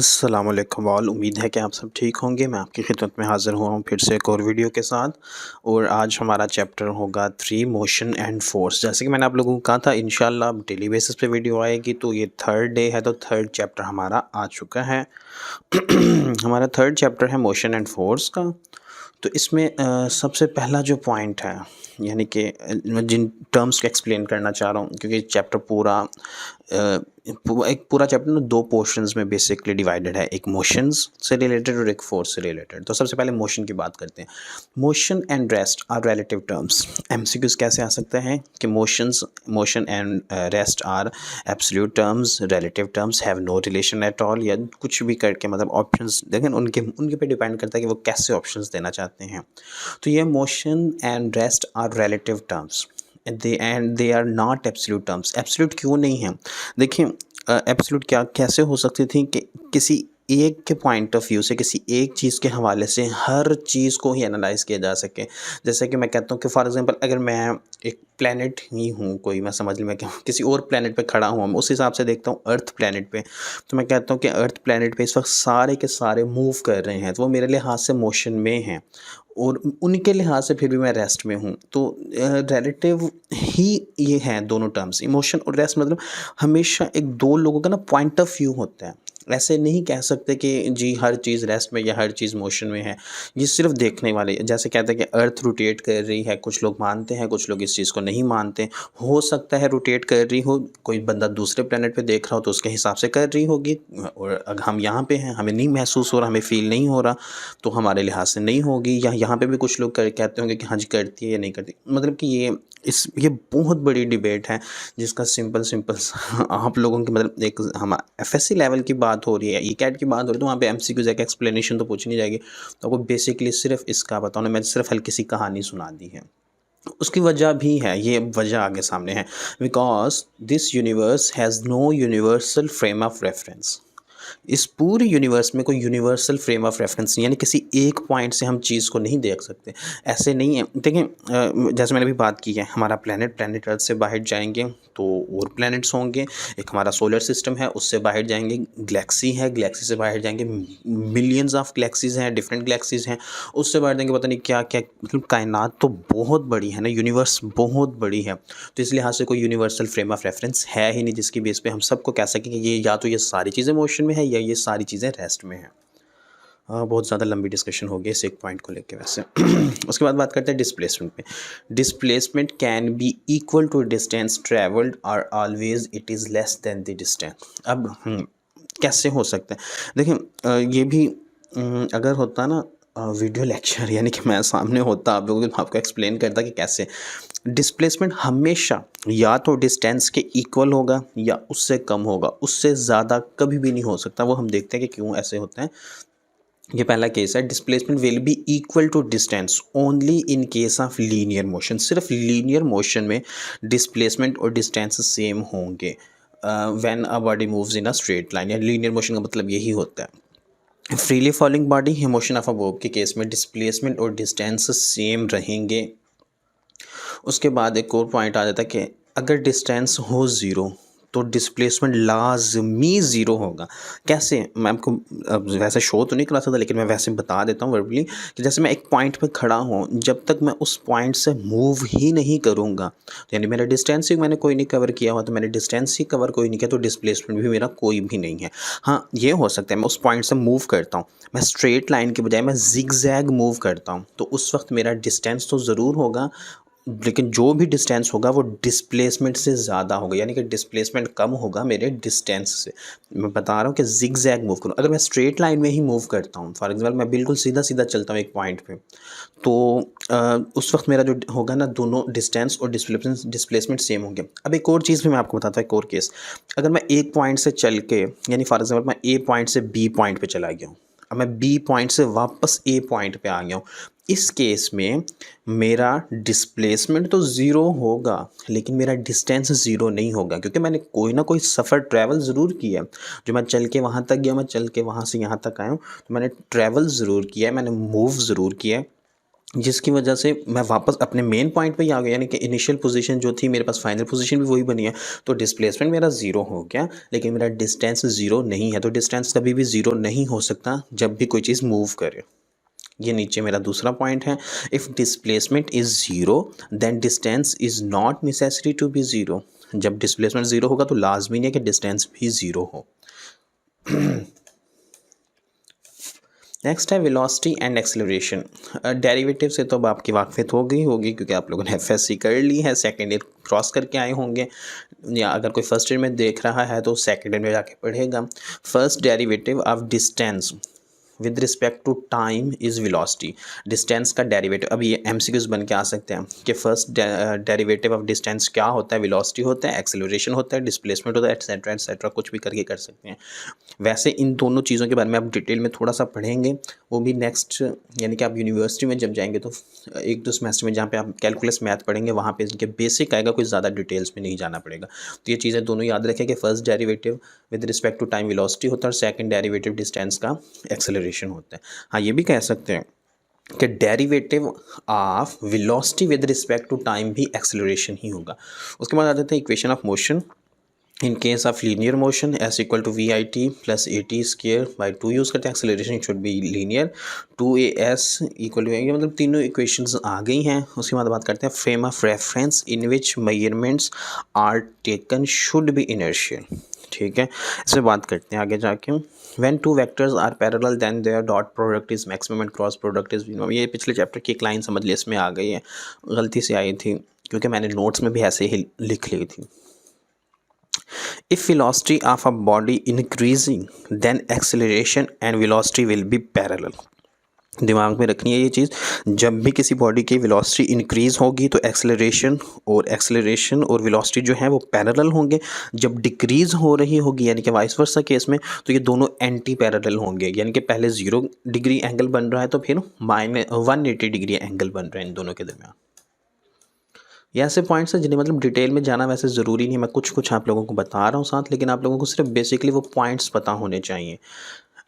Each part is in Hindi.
अस्सलाम वालेकुम ऑल। उम्मीद है कि आप सब ठीक होंगे। मैं आपकी खिदमत में हाज़िर हुआ हूँ फिर से एक और वीडियो के साथ। और आज हमारा चैप्टर होगा 3 मोशन एंड फोर्स। जैसे कि मैंने आप लोगों को कहा था इंशाल्लाह अब डेली बेसिस पे वीडियो आएगी, तो ये थर्ड डे है, तो थर्ड चैप्टर हमारा आ चुका है। हमारा थर्ड चैप्टर है मोशन एंड फोर्स का। तो इसमें सबसे पहला जो पॉइंट है, यानी कि मैं जिन टर्म्स को एक्सप्लेन करना चाह रहा हूँ, क्योंकि चैप्टर पूरा एक पूरा चैप्टर ना दो पोर्शंस में बेसिकली डिवाइडेड है, एक मोशंस से रिलेटेड और एक फोर्स से रिलेटेड। तो सबसे पहले मोशन की बात करते हैं। Motion and rest are relative terms. MCQs कैसे आ सकते हैं कि motion and rest are absolute terms, relative terms, have no relation at all, या कुछ भी करके मतलब ऑप्शंस देखें उनके उनके पे डिपेंड करता है कि वो कैसे ऑप्शंस देना चाहते हैं। तो ये motion and rest are relative terms they are not absolute terms. Absolute क्यों नहीं है? देखिए एब्सोल्यूट क्या कैसे हो सकती थी कि किसी एक के पॉइंट ऑफ व्यू से, किसी एक चीज़ के हवाले से हर चीज़ को ही एनालाइज किया जा सके। जैसे कि मैं कहता हूँ कि फॉर एग्जांपल अगर मैं एक प्लेनेट ही हूँ कोई, मैं समझ लूँ मैं किसी और प्लेनेट पे खड़ा हूँ, मैं उस हिसाब से देखता हूँ अर्थ प्लेनेट पे, तो मैं कहता हूँ कि अर्थ प्लेनेट पे इस वक्त सारे के सारे मूव कर रहे हैं, तो वो मेरे लिहाज से मोशन में हैं और उनके लिहाज से फिर भी मैं रेस्ट में हूँ। तो रिलेटिव ही ये हैं दोनों टर्म्स, इमोशन और रेस्ट। मतलब हमेशा एक दो लोगों का ना पॉइंट ऑफ व्यू होता है। ऐसे नहीं कह सकते कि जी हर चीज़ रेस्ट में या हर चीज़ मोशन में है। ये सिर्फ देखने वाले, जैसे कहते हैं कि अर्थ रोटेट कर रही है, कुछ लोग मानते हैं, कुछ लोग इस चीज़ को नहीं मानते। हो सकता है रोटेट कर रही हो, कोई बंदा दूसरे प्लेनेट पे देख रहा हो तो उसके हिसाब से कर रही होगी, और अगर हम यहाँ पे हैं, हमें नहीं महसूस हो रहा, हमें फील नहीं हो रहा, तो हमारे लिहाज से नहीं होगी। या यहाँ पे भी कुछ लोग कहते होंगे कि हाँ जी करती है या नहीं करती। मतलब कि ये बहुत बड़ी डिबेट है, जिसका सिंपल आप लोगों की मतलब एक हम एफएससी लेवल की बात हो रही है, ईकैट की बात हो रही है, तो वहाँ पे एमसीक्यूज एक एक्सप्लेनेशन तो पूछनी जाएगी। तो आपको बेसिकली सिर्फ इसका बताऊँ ना, मैंने सिर्फ हल्की सी कहानी सुना दी है। उसकी वजह भी है, ये वजह आगे सामने है। Because this universe has no universal frame of reference. इस पूरे यूनिवर्स में कोई यूनिवर्सल फ्रेम ऑफ रेफरेंस नहीं, यानी किसी एक पॉइंट से हम चीज़ को नहीं देख सकते। ऐसे नहीं है। देखें जैसे मैंने अभी बात की है, हमारा प्लेनेट अर्थ से बाहर जाएंगे तो और प्लैनेट्स होंगे। एक हमारा सोलर सिस्टम है, उससे बाहर जाएंगे गैलेक्सी है, गैलेक्सी से बाहर जाएंगे मिलियंस ऑफ गैलेक्सीज हैं, डिफरेंट गैलेक्सीज हैं, उससे बाहर जाएंगे पता नहीं क्या क्या। मतलब कायनात तो बहुत बड़ी है ना, यूनिवर्स बहुत बड़ी है। तो इस लिहाज से कोई यूनिवर्सल फ्रेम ऑफ रेफरेंस है ही नहीं जिसकी बेस पे हम सबको कह सकें कि ये या तो ये सारी चीज़ें मोशन में है या ये सारी चीज़ें रेस्ट में हैं। बहुत ज़्यादा लंबी डिस्कशन हो गई इस एक पॉइंट को लेके वैसे। उसके बाद बात करते हैं डिस्प्लेसमेंट पे। Displacement can be equal to distance travelled और always it is less than the distance. अब कैसे हो सकता है? देखिए ये भी अगर होता ना वीडियो लेक्चर, यानी कि मैं सामने होता आप लोगों को, आपको एक्सप्लेन करता कि कैसे डिस्प्लेसमेंट हमेशा या तो डिस्टेंस के इक्वल होगा या उससे कम होगा, उससे ज़्यादा कभी भी नहीं हो सकता। वो हम देखते हैं कि क्यों ऐसे होता है। ये पहला केस है, displacement will be equal to distance only in case of linear motion. सिर्फ लीनियर मोशन में डिस्प्लेसमेंट और डिस्टेंस सेम होंगे when a body moves in a straight line. या लीनियर मोशन का मतलब यही होता है। Freely falling body, motion of a bob के केस में डिस्प्लेसमेंट और डिस्टेंस सेम रहेंगे। उसके बाद एक और पॉइंट आ जाता है कि अगर डिस्टेंस हो ज़ीरो तो डिस्प्लेसमेंट लाजमी ज़ीरो होगा। कैसे? मैं आपको वैसे शो तो नहीं करा सकता, लेकिन मैं वैसे बता देता हूँ वर्बली कि जैसे मैं एक पॉइंट पे खड़ा हूँ, जब तक मैं उस पॉइंट से मूव ही नहीं करूँगा, तो यानी मेरा डिस्टेंस ही मैंने कोई नहीं कवर किया हुआ, तो मैंने डिस्टेंस ही कवर कोई नहीं किया, तो डिस्प्लेसमेंट भी मेरा कोई भी नहीं है। हाँ ये हो सकता है मैं उस पॉइंट से मूव करता हूँ, मैं स्ट्रेट लाइन के बजाय मैं जिग जैग मूव करता हूँ, तो उस वक्त मेरा डिस्टेंस तो ज़रूर होगा, लेकिन जो भी डिस्टेंस होगा वो डिस्प्लेसमेंट से ज़्यादा होगा, यानी कि डिस्प्लेसमेंट कम होगा मेरे डिस्टेंस से। मैं बता रहा हूँ कि जिग जैग मूव करूँ। अगर मैं स्ट्रेट लाइन में ही मूव करता हूँ, फॉर एग्जांपल मैं बिल्कुल सीधा सीधा चलता हूँ एक पॉइंट पे, तो उस वक्त मेरा जो होगा ना, दोनों डिस्टेंस और डिस्प्लेसमेंट सेम होंगे। अब एक और चीज़ भी मैं आपको बताता हूँ, एक और केस। अगर मैं एक पॉइंट से चल के, यानी फॉर एग्जाम्पल मैं ए पॉइंट से बी पॉइंट पर चला गया हूँ, अब मैं बी पॉइंट से वापस ए पॉइंट पे आ गया हूँ, इस केस में मेरा डिस्प्लेसमेंट तो ज़ीरो होगा, लेकिन मेरा डिस्टेंस ज़ीरो नहीं होगा, क्योंकि मैंने कोई ना कोई सफ़र ट्रैवल ज़रूर किया है। जो मैं चल के वहाँ तक गया, मैं चल के वहाँ से यहाँ तक आया हूँ, तो मैंने ट्रैवल ज़रूर किया है, मैंने मूव ज़रूर किया है। जिसकी वजह से मैं वापस अपने मेन पॉइंट पे ही आ गया, यानी कि इनिशियल पोजीशन जो थी मेरे पास, फाइनल पोजीशन भी वही बनी है। तो डिस्प्लेसमेंट मेरा ज़ीरो हो गया, लेकिन मेरा डिस्टेंस ज़ीरो नहीं है। तो डिस्टेंस कभी भी ज़ीरो नहीं हो सकता जब भी कोई चीज़ मूव करे। ये नीचे मेरा दूसरा पॉइंट है। If displacement is zero then distance is not necessary to be zero. जब डिस्प्लेसमेंट ज़ीरो होगा तो लाजमी नहीं है कि डिस्टेंस भी ज़ीरो हो। नेक्स्ट है वेलोसिटी एंड एक्सेलरेशन। डेरिवेटिव से तो अब आपकी वाकफियत हो गई होगी, क्योंकि आप लोगों ने एफएससी कर ली है, सेकेंड ईयर क्रॉस करके आए होंगे, या अगर कोई फर्स्ट ईयर में देख रहा है तो सेकेंड ईयर में जाके पढ़ेगा। First derivative of distance with respect to time is velocity. Distance का डेरिवेटिव, अब ये एमसीक्यूज बन के आ सकते हैं कि फर्स्ट डेरिवेटिव ऑफ डिस्टेंस क्या होता है, वेलोसिटी होता है, एक्सेलरेशन होता है, डिस्प्लेसमेंट होता है, एटसेट्रा एटसेट्रा, कुछ भी करके कर सकते हैं। वैसे इन दोनों चीज़ों के बारे में आप डिटेल में थोड़ा सा पढ़ेंगे, वो भी नेक्स्ट, यानी कि आप यूनिवर्सिटी में जब जाएंगे तो एक दो सेमेस्टर में जहाँ पे आप कैलकुलस मैथ पढ़ेंगे वहाँ पे इनके बेसिक आएगा, कुछ ज़्यादा डिटेल्स में नहीं जाना पड़ेगा। तो ये चीज़ें दोनों याद रखें कि first derivative with respect to time velocity होता है और सेकंड डेरिवेटिव डिस्टेंस का एक्सेलरेशन होता है। हाँ, ये भी कह सकते हैं कि derivative of velocity with respect to time भी एक्सेलरेशन ही होगा। उसके बाद आ जाते हैं equation of motion. In case of linear motion S equal to V I T plus A T square by two use करते हैं, acceleration should be linear, two A S equal to, ये मतलब तीनों इक्वेशंस आ गई हैं। उसके बाद बात करते हैं frame of reference in which measurements are taken should be inertial. ठीक है, इसमें बात करते हैं आगे जाके। When two vectors are parallel then their dot product is maximum and cross product is minimum. ये पिछले चैप्टर की एक लाइन समझ ली, इसमें आ गई है, गलती से आई थी क्योंकि मैंने नोट्स में भी ऐसे ही लिख ली थी। If velocity of a body increasing, then acceleration and velocity will be parallel. दिमाग में रखनी है ये चीज़, जब भी किसी बॉडी की वेलोसिटी इंक्रीज़ होगी तो एक्सेलरेशन और वेलोसिटी जो है वो पैरेलल होंगे। जब डिक्रीज़ हो रही होगी, यानी कि वाइस वर्सा केस में, तो ये दोनों एंटी पैरेलल होंगे, यानी कि पहले 0 डिग्री एंगल बन रहा है तो फिर -180 डिग्री एंगल बन रहा है इन दोनों के दरमियान। ये ऐसे पॉइंट्स हैं जिन्हें मतलब डिटेल में जाना वैसे ज़रूरी नहीं है, मैं कुछ आप लोगों को बता रहा हूँ साथ, लेकिन आप लोगों को सिर्फ बेसिकली वो पॉइंट्स पता होने चाहिए।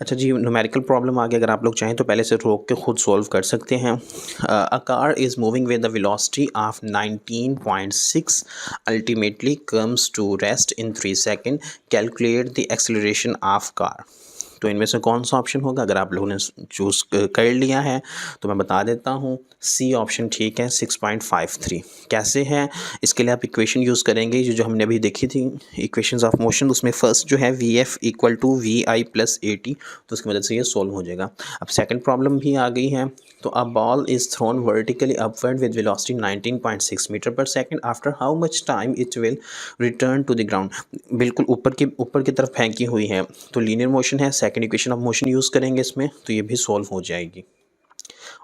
अच्छा जी, न्यूमेरिकल प्रॉब्लम आगे अगर आप लोग चाहें तो पहले से रोक के खुद सॉल्व कर सकते हैं। A car is moving with the velocity of 19.6 ultimately comes to rest in 3 second, calculate the acceleration of car. तो इनमें से कौन सा ऑप्शन होगा? अगर आप लोगों ने चूज़ कर लिया है तो मैं बता देता हूँ, सी ऑप्शन ठीक है, 6.53। कैसे है? इसके लिए आप इक्वेशन यूज़ करेंगे जो हमने अभी देखी थी, इक्वेशंस ऑफ मोशन। उसमें फर्स्ट जो है V F equal to V I plus A T, तो उसकी मदद से ये सॉल्व हो जाएगा। अब सेकंड प्रॉब्लम भी आ गई है। तो a ball is thrown vertically upward with velocity 19.6 metre per second, after how much time it will return to the ground. बिल्कुल ऊपर की तरफ फेंकी हुई है, तो लीनियर मोशन है, second equation of motion use करेंगे इसमें, तो ये भी सॉल्व हो जाएगी।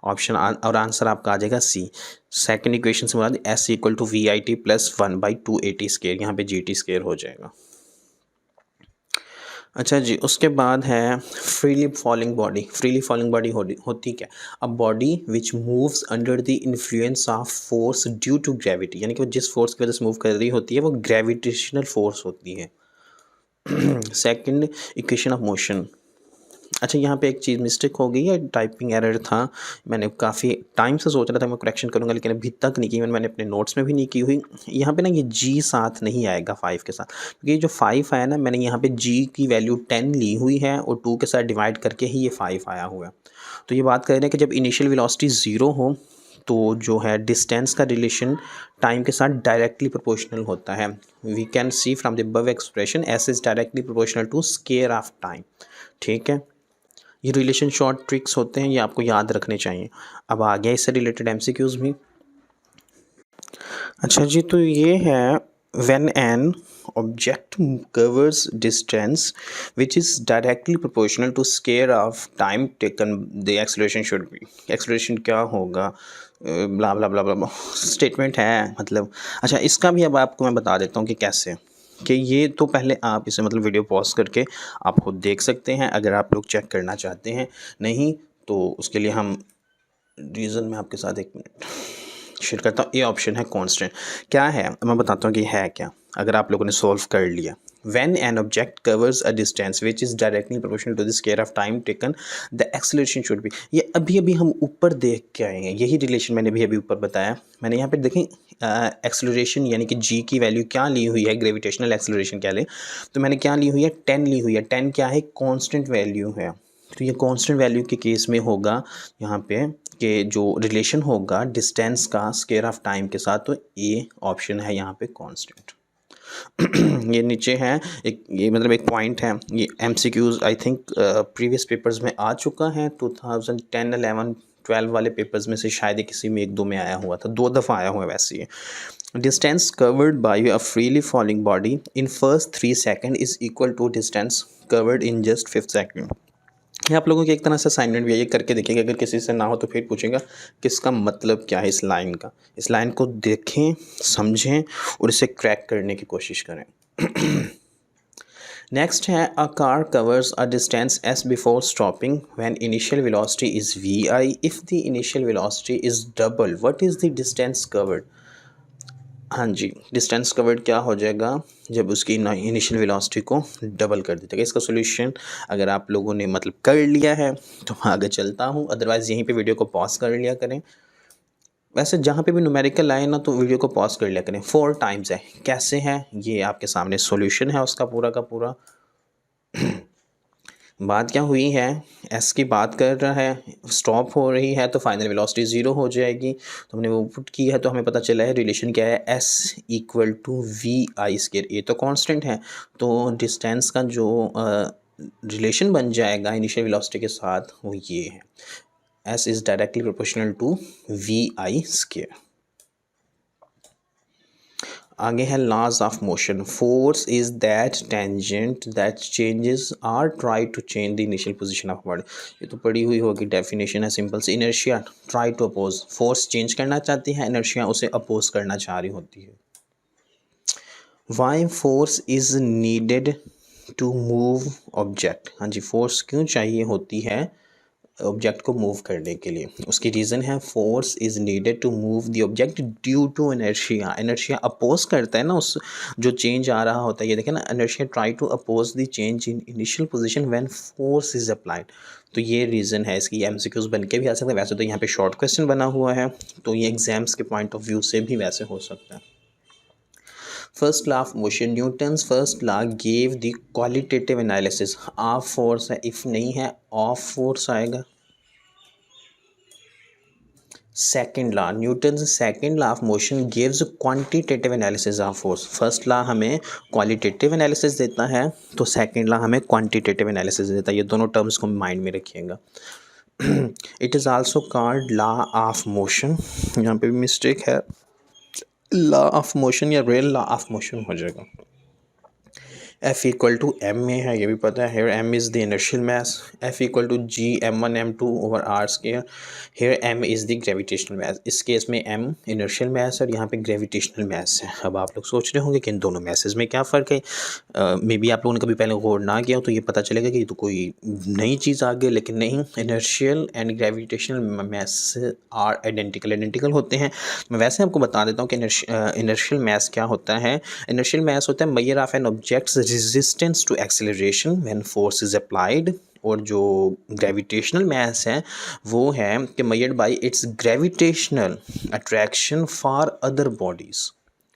ऑप्शन और आंसर आपका आ जाएगा सी। सेकंड इक्वेशन से बाद S equal to V I T plus 1/280 square, यहाँ पे जी टी स्केयर हो जाएगा। अच्छा जी, उसके बाद है freely falling body. Freely falling body होती क्या? A body which moves under the influence of force due to gravity, यानी कि वो जिस फोर्स की वजह से मूव कर रही होती है वो ग्रेविटेशनल फोर्स होती है। Second equation of motion. अच्छा, यहाँ पे एक चीज़ मिस्टेक हो गई है, टाइपिंग एरर था। मैंने काफ़ी टाइम से सोच रहा था मैं करेक्शन करूँगा, लेकिन अभी तक नहीं की, मैंने अपने नोट्स में भी नहीं की हुई। यहाँ पे ना ये जी साथ नहीं आएगा 5 के साथ, क्योंकि ये जो 5 आया ना, मैंने यहाँ पे जी की वैल्यू 10 ली हुई है और 2 के साथ डिवाइड करके ही ये 5 आया हुआ है। तो ये बात कर रहे हैं कि जब इनिशियल वेलोसिटी 0 हो तो जो है डिस्टेंस का रिलेशन टाइम के साथ डायरेक्टली प्रोपोर्शनल होता है। We can see from the above expression S is directly proportional to square of time. ठीक है, ये रिलेशन शॉर्ट ट्रिक्स होते हैं, ये आपको याद रखने चाहिए। अब आ गया इससे रिलेटेड एमसीक्यूज भी। अच्छा जी, तो ये है when an object covers distance which is directly proportional to square of time taken the acceleration should be. Acceleration क्या होगा, ब्ला ब्ला ब्ला ब्ला स्टेटमेंट है मतलब। अच्छा, इसका भी अब आपको मैं बता देता हूँ कि कैसे, कि ये तो पहले आप इसे मतलब वीडियो पॉज करके आप खुद देख सकते हैं अगर आप लोग चेक करना चाहते हैं। नहीं तो उसके लिए हम रीज़न में आपके साथ 1 मिनट शेयर करता हूँ। ये ऑप्शन है कांस्टेंट। क्या है मैं बताता हूँ कि है क्या, अगर आप लोगों ने सॉल्व कर लिया। when an object covers a distance which is directly proportional to the square of time taken the acceleration should be। ये अभी अभी हम ऊपर देख के आए हैं, यही रिलेशन मैंने अभी ऊपर बताया। मैंने यहाँ पे देखें एक्सेलरेशन यानी कि g की वैल्यू क्या ली हुई है, ग्रेविटेशनल एक्सेलरेशन क्या ले, तो मैंने क्या ली हुई है 10 ली हुई है। 10 क्या है, कांस्टेंट वैल्यू है। तो ये कांस्टेंट वैल्यू के केस में होगा यहाँ पे कि जो रिलेशन होगा डिस्टेंस का स्क्वायर ऑफ टाइम के साथ, तो ये ऑप्शन है यहाँ पे कांस्टेंट। ये नीचे है एक, ये मतलब एक पॉइंट है, ये MCQs I think previous papers में आ चुका है। 2010, 11, 12 वाले पेपर्स में से शायद किसी में 1-2 में आया हुआ था, 2 दफ़ा आया हुआ है वैसे ये। Distance covered by a freely falling body in first 3 second is equal to distance covered in just 5th second. ये आप लोगों की एक तरह से असाइनमेंट भी है, ये करके देखिएगा। अगर किसी से ना हो तो फिर पूछेगा कि इसका मतलब क्या है इस लाइन का। इस लाइन को देखें, समझें और इसे क्रैक करने की कोशिश करें। नेक्स्ट है a car covers a distance s before stopping when initial velocity is vi if the initial velocity is double what is the distance covered. हाँ जी, डिस्टेंस कवर्ड क्या हो जाएगा जब उसकी इनिशियल वेलोसिटी को डबल कर देगा। इसका सोल्यूशन अगर आप लोगों ने मतलब कर लिया है तो मैं आगे चलता हूँ, अदरवाइज़ यहीं पे वीडियो को पॉज कर लिया करें। वैसे जहाँ पे भी न्यूमेरिकल आए ना तो वीडियो को पॉज कर लिया करें। 4 टाइम्स है, कैसे है ये आपके सामने सोल्यूशन है उसका पूरा का पूरा। बात क्या हुई है, एस की बात कर रहा है, स्टॉप हो रही है तो फाइनल वेलोसिटी 0 हो जाएगी। तो हमने वो पुट किया है तो हमें पता चला है रिलेशन क्या है, S equal to V I square. ये तो कांस्टेंट है, तो डिस्टेंस का जो रिलेशन बन जाएगा इनिशियल वेलोसिटी के साथ वो ये है, S is directly proportional to V I square. आगे है laws of motion. Force is that tangent that changes are try to change the initial position of body. ये तो पढ़ी हुई होगी, डेफिनेशन है सिंपल सी। Inertia try to oppose, force change करना चाहती है, इनर्शिया उसे अपोज करना चाह रही होती है। Why force is needed to move object. हाँ जी, फोर्स क्यों चाहिए होती है ऑब्जेक्ट को मूव करने के लिए। उसकी रीज़न है force is needed to move the object due to inertia. Inertia oppose करता है ना उस जो चेंज आ रहा होता है। ये देखें ना, inertia try to oppose the change in initial position when force is applied. तो ये रीज़न है इसकी। MCQs बन के भी आ सकता है, वैसे तो यहाँ पे शॉर्ट क्वेश्चन बना हुआ है तो ये एग्जाम्स के पॉइंट ऑफ व्यू से भी वैसे हो सकता है। First law of motion, Newton's first law gave the qualitative analysis. Of force है, इफ़ नहीं है ऑफ फोर्स आएगा। Second law, Newton's second law of motion gives quantitative analysis of force. First law हमें क्वालिटेटिव एनालिसिस देता है तो सेकेंड लॉ हमें क्वांटिटेटिव एनालिसिस देता है। ये दोनों टर्म्स को माइंड में रखिएगा। It is also called law of motion, यहाँ पे भी मिस्टेक है, लॉ ऑफ मोशन या रियल लॉ ऑफ मोशन हो जाएगा। F इक्वल टू एम में है, ये भी पता है। Here M is the inertial mass. F equal to G m1 m2 over R square. Here M is the gravitational mass. इस केस में m इनर्शियल मास है और यहाँ पे ग्रेविटेशनल मास है। अब आप लोग सोच रहे होंगे कि इन दोनों मासेस में क्या फ़र्क है। मे बी आप लोगों ने कभी पहले गौर ना किया हो तो ये पता चलेगा कि ये तो कोई नई चीज़ आ गई, लेकिन नहीं, inertial and gravitational mass are identical होते हैं। मैं वैसे आपको बता देता हूँ कि इनर्शियल मास क्या होता है। इनर्शियल मास होता है measure of an object's resistance to acceleration when force is applied, और जो ग्रेविटेशनल मास है वो है कि measured by its gravitational attraction for other bodies.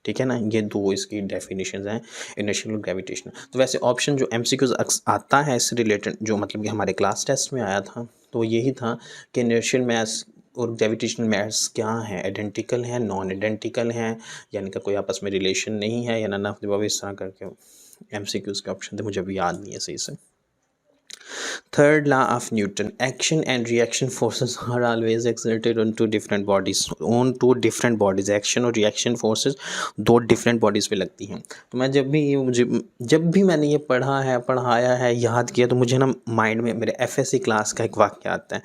ठीक है ना, ये दो इसकी डेफिनेशंस हैं, इनर्शियल और ग्रेविटेशनल। तो वैसे ऑप्शन जो MCQs आता है इससे रिलेटेड, जो मतलब कि हमारे क्लास टेस्ट में आया था, तो यही था कि इनर्शियल मास और ग्रेविटेशनल मास क्या है, आइडेंटिकल है, नॉन आइडेंटिकल है, यानी कि कोई आपस में रिलेशन नहीं है या नन ऑफ द अबव, इस तरह करके MCQs के ऑप्शन थे, मुझे अभी याद नहीं है सही से। Third law of Newton, action and reaction forces are always exerted on two different bodies, on two different bodies. Action और रिएक्शन फोर्सेस दो डिफरेंट बॉडीज़ पे लगती हैं। तो मैं जब भी मैंने ये पढ़ा है, पढ़ाया है, याद किया, तो मुझे ना माइंड में मेरे FSC क्लास का एक वाक्य आता है।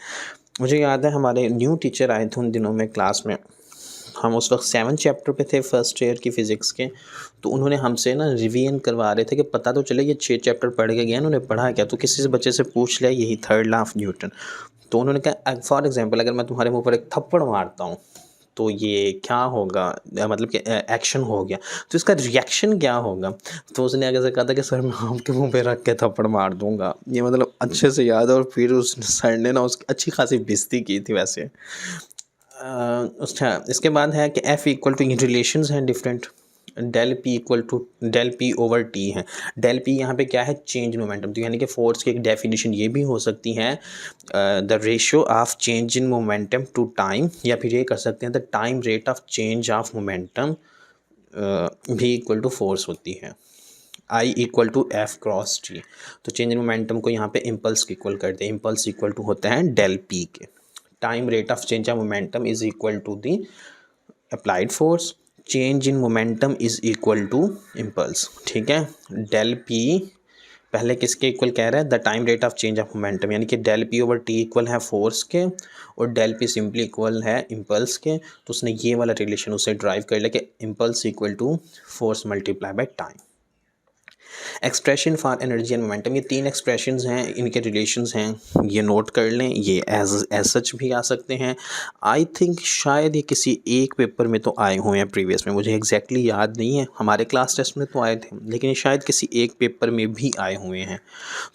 मुझे याद है हमारे न्यू टीचर आए थे उन दिनों में क्लास में, हम उस वक्त 7 चैप्टर पे थे फर्स्ट ईयर की फ़िज़िक्स के। तो उन्होंने हमसे ना रिवीजन करवा रहे थे कि पता तो चले ये 6 चैप्टर पढ़ के गए, उन्होंने पढ़ा क्या। तो किसी से बच्चे से पूछ लिया यही थर्ड लॉ ऑफ न्यूटन। तो उन्होंने कहा फॉर एग्जांपल अगर मैं तुम्हारे मुंह पर एक थप्पड़ मारता हूँ तो ये क्या होगा, मतलब कि एक्शन हो गया, तो इसका रिएक्शन क्या होगा। तो उसने आगे से कहा था कि सर मैं आपके मुंह पे रख के थप्पड़ मार दूंगा। ये मतलब अच्छे से याद है। और फिर उस सर ने ना उसकी अच्छी खासी बेइज्जती की थी वैसे। अच्छा, इसके बाद है कि एफ इक्वल टू रिलेशंस हैं different. Del P equal to del P over T है। डेल पी यहाँ पे क्या है, चेंज इन मोमेंटम। तो यानी कि फोर्स की एक डेफिनेशन ये भी हो सकती है, the ratio of change in momentum to time, या फिर ये कर सकते हैं the time rate of change of momentum भी इक्वल टू फोर्स होती है। I equal to F cross T. तो चेंज इन मोमेंटम को यहाँ पे इम्पल्स के इक्वल करते हैं। इम्पल्स इक्वल टू होते हैं डेल पी के। Time rate of change of momentum is equal to the applied force. Change in momentum is equal to impulse. ठीक है, डेल पी पहले किसके इक्वल कह रहा है, the time rate of change of momentum, यानी कि del P over T equal है फोर्स के और डेल पी सिंपली इक्वल है इम्पल्स के। तो उसने ये वाला रिलेशन उसे ड्राइव कर लिया कि impulse equal to force multiply by time. Expression for energy and momentum, ये तीन एक्सप्रेशंस हैं, इनके रिलेशंस हैं, ये नोट कर लें। ये एज सच भी आ सकते हैं। आई थिंक शायद ये किसी एक पेपर में तो आए हुए हैं प्रीवियस में, मुझे एग्जैक्टली याद नहीं है। हमारे क्लास टेस्ट में तो आए थे, लेकिन शायद किसी एक पेपर में भी आए हुए हैं।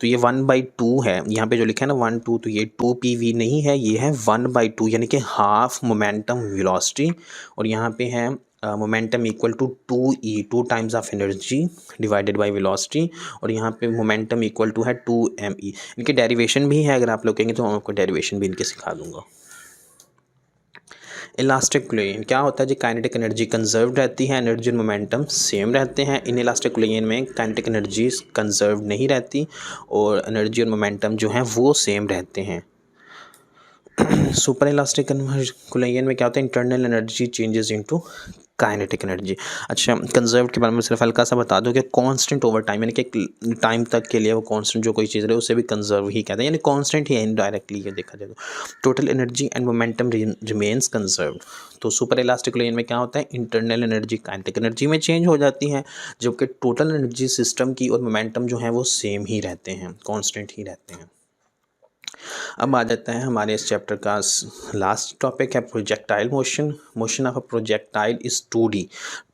तो ये 1/2 है, यहाँ पे जो लिखा है ना 1/2, तो ये 2 PV नहीं है, ये है 1/2, यानी कि हाफ मोमेंटम वेलोसिटी। और यहाँ पे है momentum equal to 2E, 2 times of energy divided by velocity. और यहाँ पे मोमेंटम इक्वल टू है 2ME। इनके डेरिवेशन भी है, अगर आप लोग कहेंगे तो मैं आपको डेरिवेशन भी इनके सिखा दूंगा। इलास्टिक कोलिजन क्या होता है जी, काइनेटिक एनर्जी कंजर्व रहती है, एनर्जी और मोमेंटम सेम रहते हैं। इन इलास्टिक कोलिजन में काइनेटिक एनर्जी कंजर्व नहीं रहती और एनर्जी और मोमेंटम जो हैं वो सेम रहते हैं। सुपर इलास्टिक कोलिजन में क्या होता है, internal energy changes into kinetic energy. अच्छा, कंजर्व के बारे में सिर्फ हल्का सा बता दो कि कांस्टेंट ओवर टाइम, यानी कि टाइम तक के लिए वो कांस्टेंट जो कोई चीज़ रहे उसे भी कंजर्व ही कहते हैं, यानी कांस्टेंट ही है इनडायरेक्टली ये देखा जाए तो। Total energy and momentum remains conserve. तो सुपर इलास्टिक कोलिजन में क्या होता है, इंटरनल एनर्जी काइनेटिक एनर्जी में चेंज हो जाती है, जबकि टोटल एनर्जी सिस्टम की और मोमेंटम जो है वो सेम ही रहते हैं, कॉन्स्टेंट ही रहते हैं। अब आ जाता है हमारे इस चैप्टर का लास्ट टॉपिक है projectile motion. Motion of a projectile is 2D।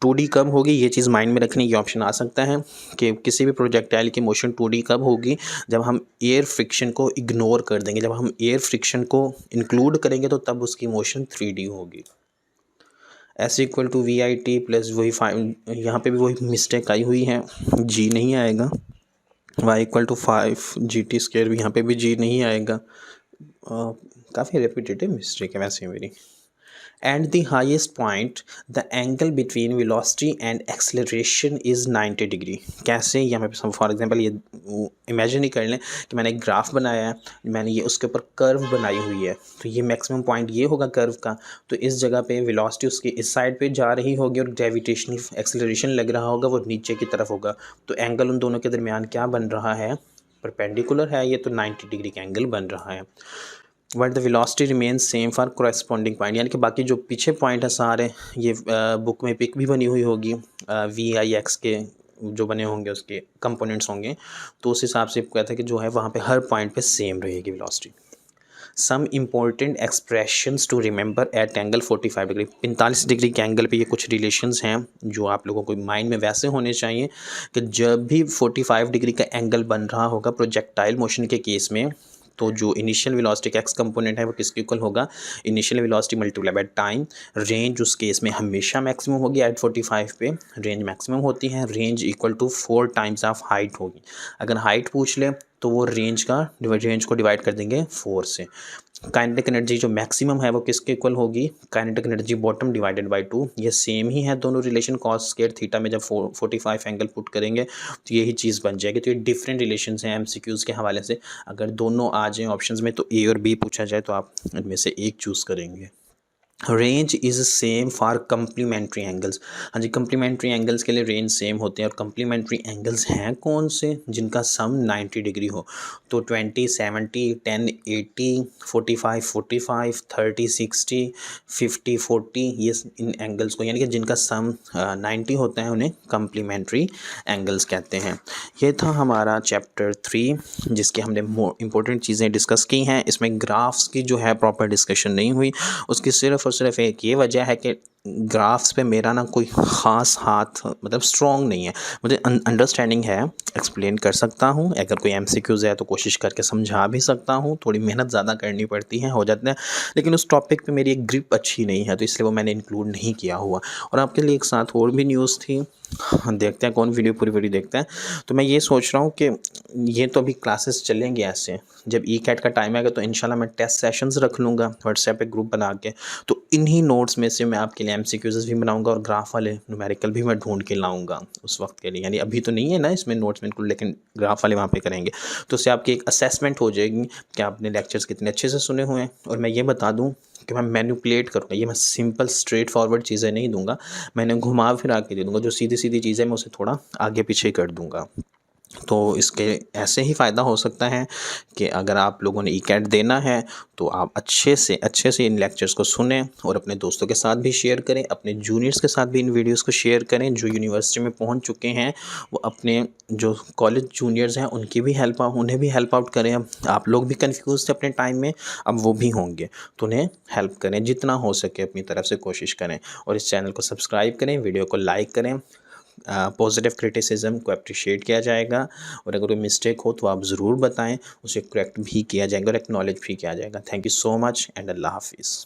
2D कब होगी, ये चीज़ माइंड में रखने, ये ऑप्शन आ सकता है कि किसी भी प्रोजेक्टाइल की मोशन 2D कब होगी, जब हम एयर फ्रिक्शन को इग्नोर कर देंगे। जब हम एयर फ्रिक्शन को इंक्लूड करेंगे तो तब उसकी मोशन 3D होगी। S equal to VIT plus वही 5, यहाँ पे भी वही मिस्टेक आई हुई है, G नहीं आएगा। y इक्वल टू 5GT² भी, यहाँ पे भी G नहीं आएगा। काफ़ी रेपिटेटिव मिस्टेक है वैसे मेरी। At the highest point the angle between velocity and acceleration is 90 degree. कैसे, यहाँ पे फॉर एग्जांपल ये इमेजिन ही कर लें कि मैंने एक ग्राफ बनाया है, मैंने ये उसके ऊपर कर्व बनाई हुई है, तो ये मैक्सिमम पॉइंट ये होगा कर्व का। तो इस जगह पे वेलोसिटी उसकी इस साइड पे जा रही होगी और ग्रेविटेशनल एक्सेलरेशन लग रहा होगा वो नीचे की तरफ होगा। तो एंगल उन दोनों के दरमियान क्या बन रहा है, परपेंडिकुलर है ये, तो 90 डिग्री का एंगल बन रहा है। But the velocity remains same for corresponding point, यानी कि बाकी जो पीछे पॉइंट है सारे, ये बुक में पिक भी बनी हुई होगी, VIX के जो बने होंगे उसके कंपोनेंट्स होंगे, तो उस हिसाब से कहता है कि जो है वहाँ पे हर पॉइंट पे सेम रहेगी velocity. Some important expressions to remember at angle 45 degree. 45 degree के एंगल पे ये कुछ रिलेशंस हैं जो आप लोगों को माइंड में वैसे होने चाहिए कि जब भी 45 डिग्री का एंगल बन रहा होगा प्रोजेक्टाइल मोशन के केस में, तो जो इनिशियल वेलोसिटी का एक्स कंपोनेंट है वो किसके इक्वल होगा, initial velocity multiply by time. Range उस केस में हमेशा मैक्सिमम होगी, एट 45 पे रेंज मैक्सिमम होती है। Range equal to 4 times of height होगी। अगर हाइट पूछ ले तो वो रेंज को डिवाइड कर देंगे 4 से। काइनेटिक एनर्जी जो मैक्सिमम है वो किसके इक्वल होगी, kinetic energy bottom divided by 2। ये सेम ही है दोनों रिलेशन, कॉस स्क्वायर थीटा में जब 45 एंगल पुट करेंगे तो यही चीज़ बन जाएगी। तो ये डिफरेंट रिलेशंस हैं MCQs के हवाले से। अगर दोनों आ जाएँ ऑप्शंस में तो A और B पूछा जाए तो आप इनमें से एक चूज़ करेंगे। Range is same for complementary angles. हाँ जी, कम्प्लीमेंट्री एंगल्स के लिए रेंज सेम होते हैं। और कम्प्लीमेंट्री एंगल्स हैं कौन से, जिनका सम 90 डिग्री हो। तो 20 70 10 80 45 45 30 60 50 40, ये इन एंगल्स को, यानी कि जिनका सम 90 होता है उन्हें कम्प्लीमेंट्री एंगल्स कहते हैं। ये था हमारा चैप्टर 3 जिसके हमने इंपॉर्टेंट चीज़ें डिस्कस की हैं। इसमें ग्राफ्स की जो है प्रॉपर डिस्कशन नहीं हुई, उसकी सिर्फ और सिर्फ एक ये वजह है कि ग्राफ्स पे मेरा ना कोई ख़ास हाथ मतलब स्ट्रॉन्ग नहीं है। मुझे अंडरस्टैंडिंग है, एक्सप्लेन कर सकता हूँ, अगर कोई एमसीक्यूज़ है तो कोशिश करके समझा भी सकता हूँ, थोड़ी मेहनत ज़्यादा करनी पड़ती है, हो जाता है, लेकिन उस टॉपिक पे मेरी एक ग्रिप अच्छी नहीं है, तो इसलिए वो मैंने इंक्लूड नहीं किया हुआ। और आपके लिए एक साथ और भी न्यूज़ थी, देखते हैं कौन वीडियो पूरी देखता है। तो मैं ये सोच रहा हूँ कि ये तो अभी क्लासेस चलेंगे ऐसे, जब ई कैट का टाइम आएगा तो इंशाल्लाह मैं टेस्ट सेशंस रख लूँगा व्हाट्सएप पे ग्रुप बना के, तो इन्हीं नोट्स में से मैं आपके लिए एमसीक्यूज़ भी बनाऊँगा और ग्राफ वाले न्यूमेरिकल भी मैं ढूंढ के लाऊँगा उस वक्त के लिए। यानी अभी तो नहीं है ना इसमें नोट्स में इंक्लूड, लेकिन ग्राफ वाले वहाँ पे करेंगे, तो उससे आपकी एक असेसमेंट हो जाएगी कि आपने लेक्चर्स कितने अच्छे से सुने हुए हैं। और मैं ये बता दूँ कि मैं मैनिपुलेट करूँगा, ये मैं सिंपल स्ट्रेट फॉरवर्ड चीज़ें नहीं दूंगा, मैंने घुमा फिरा के दे दूंगा, जो सीधी सीधी चीज़ें मैं उसे थोड़ा आगे पीछे कर दूंगा। तो इसके ऐसे ही फ़ायदा हो सकता है कि अगर आप लोगों ने ई कैट देना है तो आप अच्छे से इन लेक्चर्स को सुनें और अपने दोस्तों के साथ भी शेयर करें, अपने जूनियर्स के साथ भी इन वीडियोस को शेयर करें जो यूनिवर्सिटी में पहुंच चुके हैं, वो अपने जो कॉलेज जूनियर्स हैं उनकी भी उन्हें भी हेल्प आउट करें। अब आप लोग भी कंफ्यूज थे अपने टाइम में, अब वो भी होंगे, तो उन्हें हेल्प करें, जितना हो सके अपनी तरफ से कोशिश करें। और इस चैनल को सब्सक्राइब करें, वीडियो को लाइक करें, पॉजिटिव क्रिटिसिज्म को अप्रिशिएट किया जाएगा, और अगर कोई मिस्टेक हो तो आप ज़रूर बताएं, उसे करेक्ट भी किया जाएगा और एक्नॉलेज भी किया जाएगा। Thank you so much and अल्लाह हाफिज़।